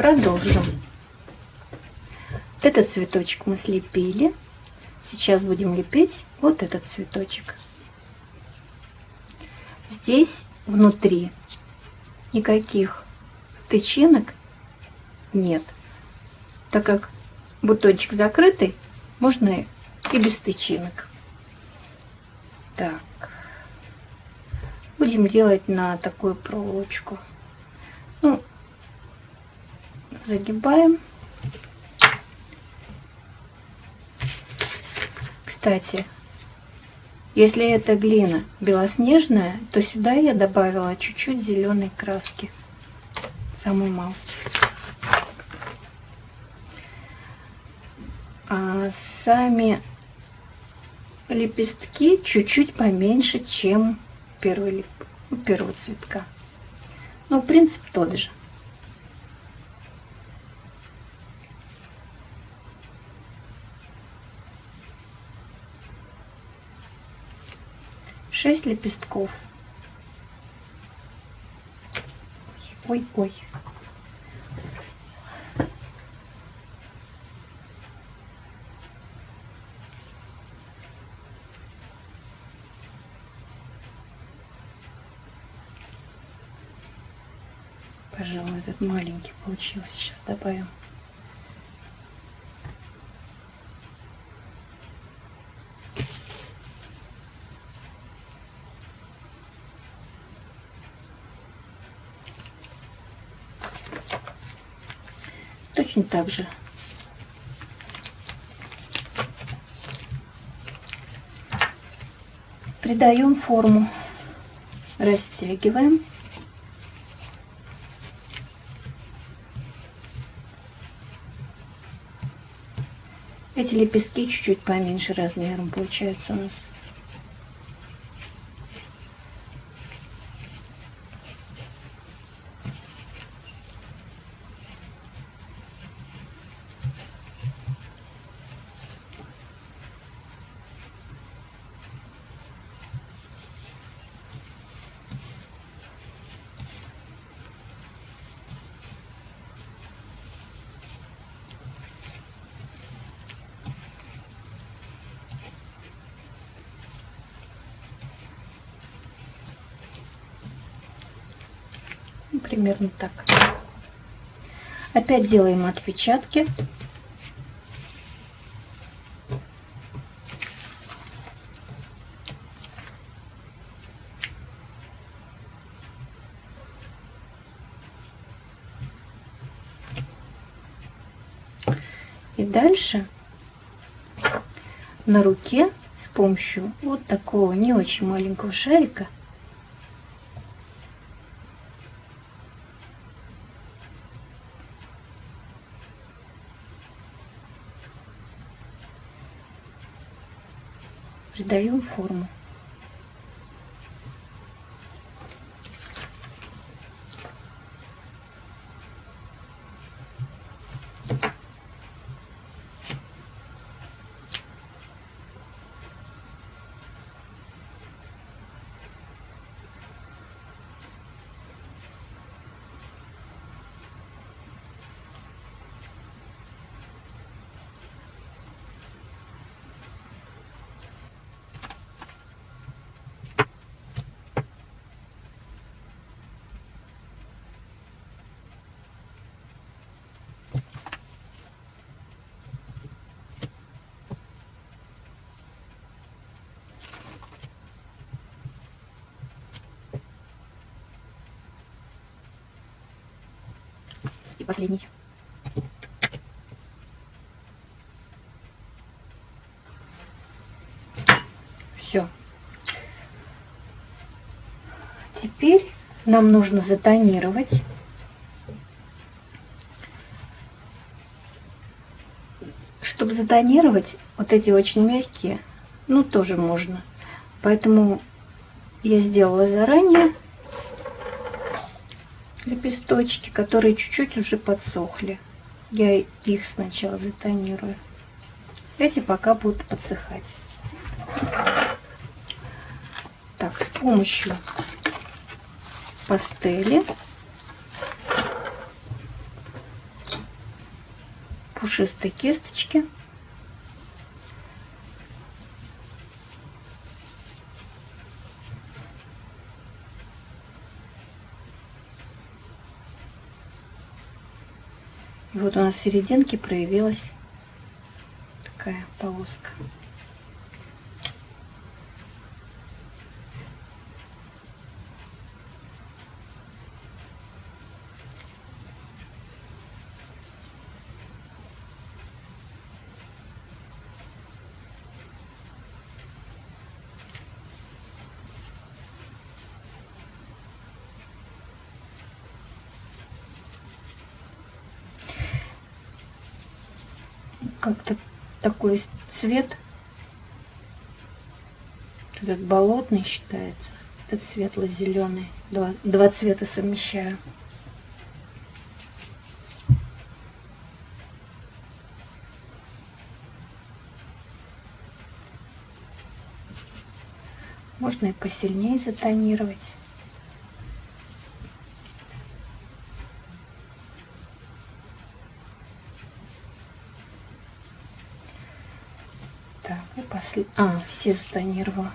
Продолжим. Этот цветочек мы слепили. Сейчас будем лепить вот этот цветочек. Здесь внутри никаких тычинок нет. Так как бутончик закрытый, можно и без тычинок. Так. Будем делать на такую проволочку. Ну, загибаем. Кстати, если это глина белоснежная, то сюда я добавила чуть-чуть зеленой краски. Самую малость. А сами лепестки чуть-чуть поменьше, чем первого цветка. Но принцип тот же. Шесть лепестков. Ой-ой. Пожалуй, этот маленький получился. Сейчас добавим. Точно так же придаем форму, растягиваем. Эти лепестки чуть-чуть поменьше размером получаются у нас. Примерно так. Опять делаем отпечатки. И дальше на руке с помощью вот такого не очень маленького шарика придаем форму. И последний. Все. Теперь нам нужно затонировать. Чтобы затонировать, вот эти очень мягкие, ну тоже можно. Поэтому я сделала заранее лепесточки, которые чуть-чуть уже подсохли. Я их сначала затонирую. Эти пока будут подсыхать. Так, с помощью пастели пушистой кисточки. И вот у нас в серединке проявилась такая полоска. Как-то такой цвет, этот болотный считается, этот светло-зеленый. Два цвета совмещаю. Можно и посильнее затонировать. Так, и все затонировала.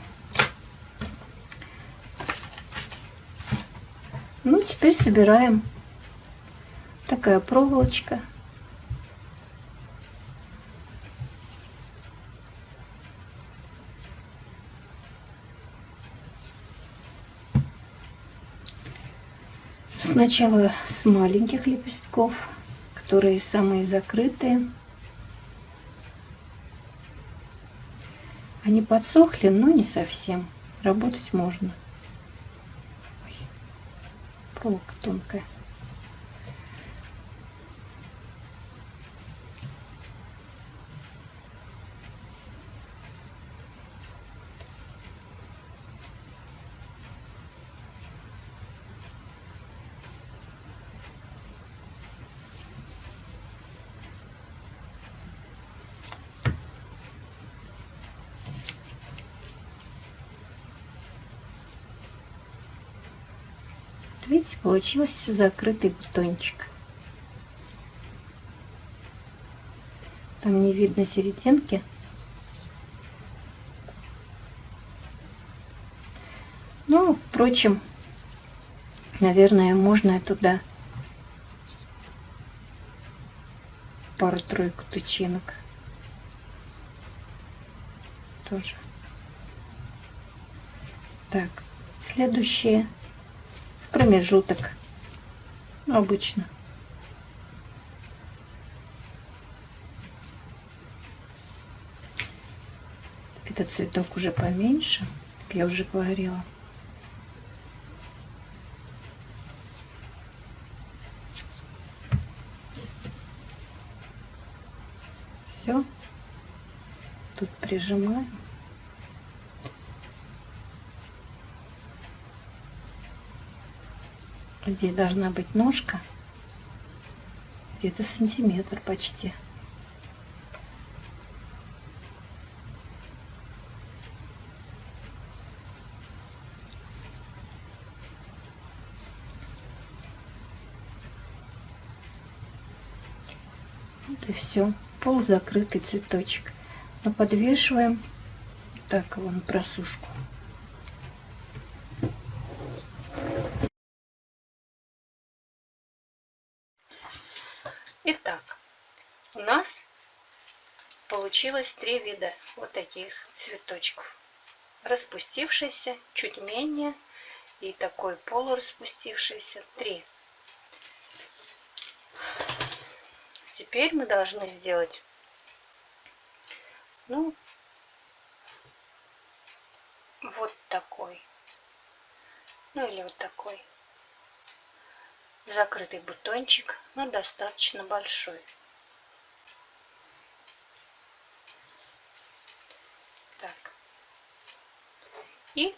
Ну, теперь собираем. Такая проволочка. Сначала с маленьких лепестков, которые самые закрытые. Они подсохли, но не совсем. Работать можно. Ой, проволока тонкая. Видите, получился закрытый бутончик. Там не видно серединки. Ну, впрочем, наверное, можно туда пару-тройку тычинок тоже. Так, следующее. Промежуток. Обычно. Этот цветок уже поменьше, как я уже говорила. Все. Тут прижимаем. Здесь должна быть ножка. Где-то сантиметр почти. Вот и все. Полузакрытый цветочек. Но подвешиваем так его на просушку. Итак, у нас получилось 3 вида вот таких цветочков. Распустившийся, чуть менее, и такой полураспустившийся. 3. Теперь мы должны сделать, ну, вот такой, ну или вот такой закрытый бутончик, но достаточно большой. Так. И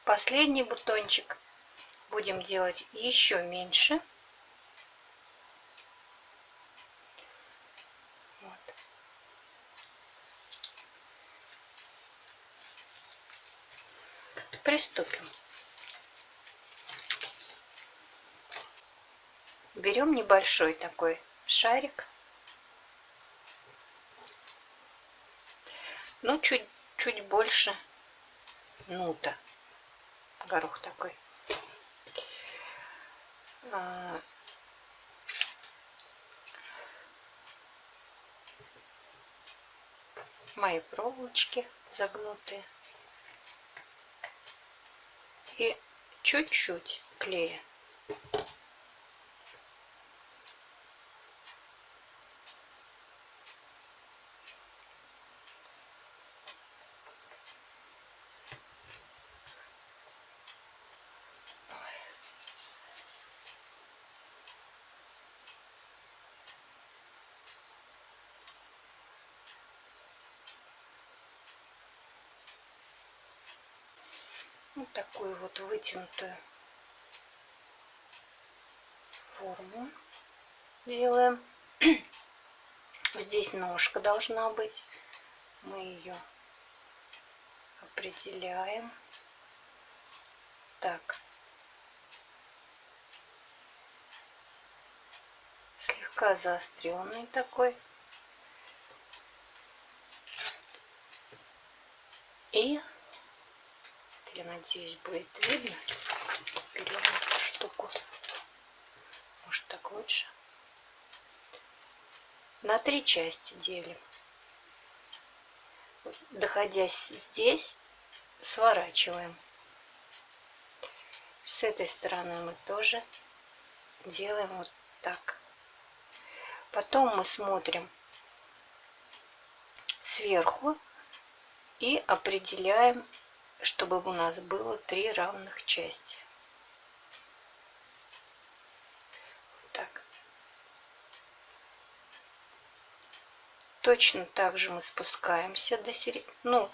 последний бутончик будем делать еще меньше. Вот. Приступим. Берем небольшой такой шарик Ну, чуть больше нута. Горох такой. Мои проволочки загнутые. И чуть-чуть клея. Вот такую вот вытянутую форму делаем. Здесь ножка должна быть. Мы ее определяем. Так. Слегка заостренный такой. И, я надеюсь, будет видно. Берем эту штуку. Может, так лучше. На 3 части делим. Доходясь здесь, сворачиваем. С этой стороны мы тоже делаем вот так. Потом мы смотрим сверху и определяем, чтобы у нас было 3 равных части. Так. Точно так же мы спускаемся до середины, ну,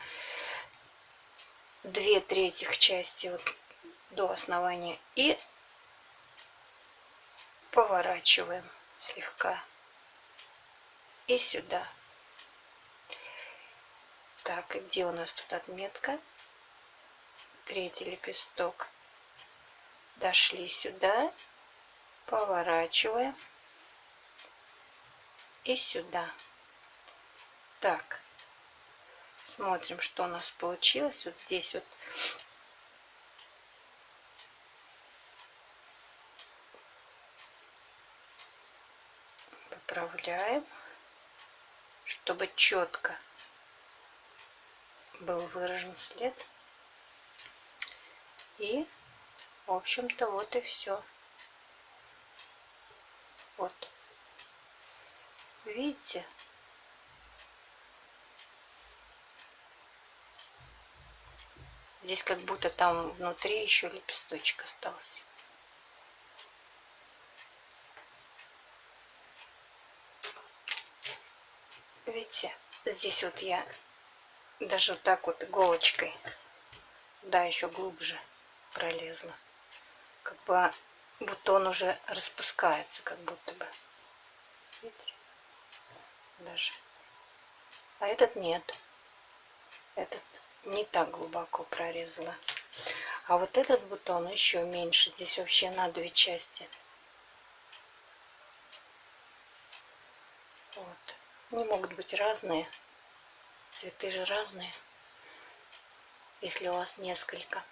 2/3 части вот до основания и поворачиваем слегка и сюда. Так, и где у нас тут отметка? 3-й лепесток. Дошли сюда, поворачиваем и сюда. Так, смотрим, что у нас получилось. Вот здесь вот поправляем, чтобы четко был выражен след. И, в общем-то, вот и все. Вот. Видите? Здесь как будто там внутри еще лепесточек остался. Видите, здесь вот я даже вот так вот иголочкой, да, еще глубже пролезла. Как бы бутон уже распускается, как будто бы. Видите? Даже. А этот нет. Этот не так глубоко прорезала. А вот этот бутон еще меньше. Здесь вообще на 2 части. Вот. Они могут быть разные. Цветы же разные. Если у вас несколько.